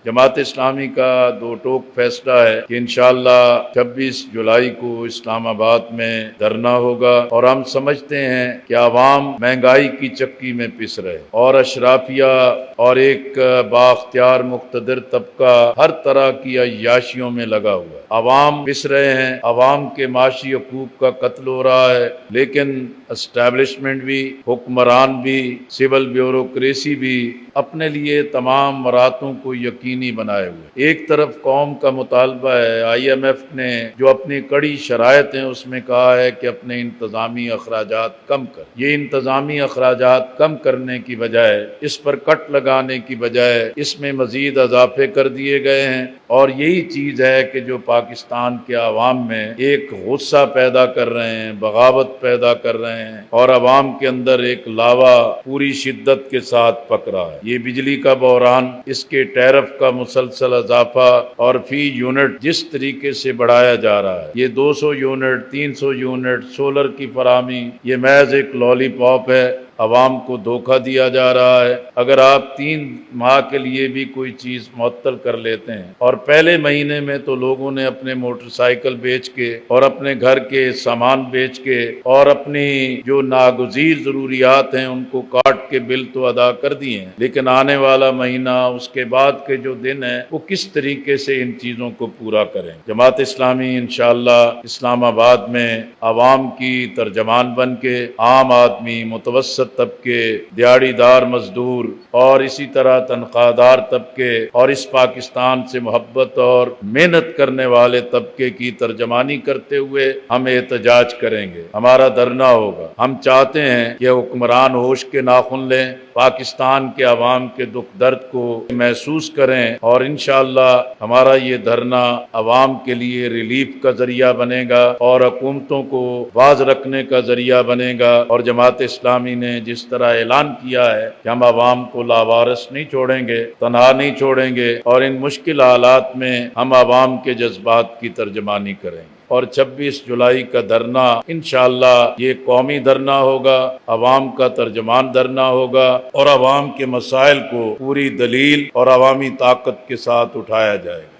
جماعت اسلامی کا دو ٹوک فیصلہ ہے کہ انشاءاللہ 26 جولائی کو اسلام آباد میں دھرنا ہوگا، اور ہم سمجھتے ہیں کہ عوام مہنگائی کی چکی میں پس رہے اور اشرافیہ اور ایک بااختیار مقتدر طبقہ ہر طرح کی عیاشیوں میں لگا ہوا ہے۔ عوام پس رہے ہیں، عوام کے معاشی حقوق کا قتل ہو رہا ہے، لیکن اسٹیبلشمنٹ بھی، حکمران بھی، سول بیوروکریسی بھی اپنے لیے تمام مراتوں کو یقینی بنائے ہوئے۔ ایک طرف قوم کا مطالبہ ہے، آئی ایم ایف نے جو اپنی کڑی شرائط ہیں اس میں کہا ہے کہ اپنے انتظامی اخراجات کم کر۔ یہ انتظامی اخراجات کم کرنے کی بجائے، اس پر کٹ لگانے کی بجائے اس میں مزید اضافے کر دیے گئے ہیں، اور یہی چیز ہے کہ جو پاکستان کے عوام میں ایک غصہ پیدا کر رہے ہیں، بغاوت پیدا کر رہے ہیں، اور عوام کے اندر ایک لاوا پوری شدت کے ساتھ پک رہا ہے۔ یہ بجلی کا بحران، اس کے ٹیرف کا مسلسل اضافہ اور فی یونٹ جس طریقے سے بڑھایا جا رہا ہے، یہ 200 یونٹ 300 یونٹ سولر کی فراہمی، یہ محض ایک لالی پاپ ہے۔ عوام کو دھوکہ دیا جا رہا ہے۔ اگر آپ 3 ماہ کے لیے بھی کوئی چیز معطل کر لیتے ہیں، اور پہلے مہینے میں تو لوگوں نے اپنے موٹر سائیکل بیچ کے اور اپنے گھر کے سامان بیچ کے اور اپنی جو ناگزیر ضروریات ہیں ان کو کاٹ کے بل تو ادا کر دیے ہیں، لیکن آنے والا مہینہ، اس کے بعد کے جو دن ہیں، وہ کس طریقے سے ان چیزوں کو پورا کریں۔ جماعت اسلامی انشاءاللہ اسلام آباد میں عوام کی ترجمان بن کے عام آدمی، متوسط طبقے، دیہڑی دار مزدور اور اسی طرح تنخواہ دار طبقے اور اس پاکستان سے محبت اور محنت کرنے والے طبقے کی ترجمانی کرتے ہوئے ہم احتجاج کریں گے، ہمارا دھرنا ہوگا۔ ہم چاہتے ہیں کہ حکمران ہوش کے ناخن لیں، پاکستان کے عوام کے دکھ درد کو محسوس کریں، اور انشاءاللہ ہمارا یہ دھرنا عوام کے لیے ریلیف کا ذریعہ بنے گا اور حکومتوں کو باز رکھنے کا ذریعہ بنے گا۔ اور جماعت اسلامی نے جس طرح اعلان کیا ہے کہ ہم عوام کو لاوارث نہیں چھوڑیں گے، تنہا نہیں چھوڑیں گے، اور ان مشکل حالات میں ہم عوام کے جذبات کی ترجمانی کریں گے۔ اور 26 جولائی کا دھرنا انشاءاللہ یہ قومی دھرنا ہوگا، عوام کا ترجمان دھرنا ہوگا، اور عوام کے مسائل کو پوری دلیل اور عوامی طاقت کے ساتھ اٹھایا جائے گا۔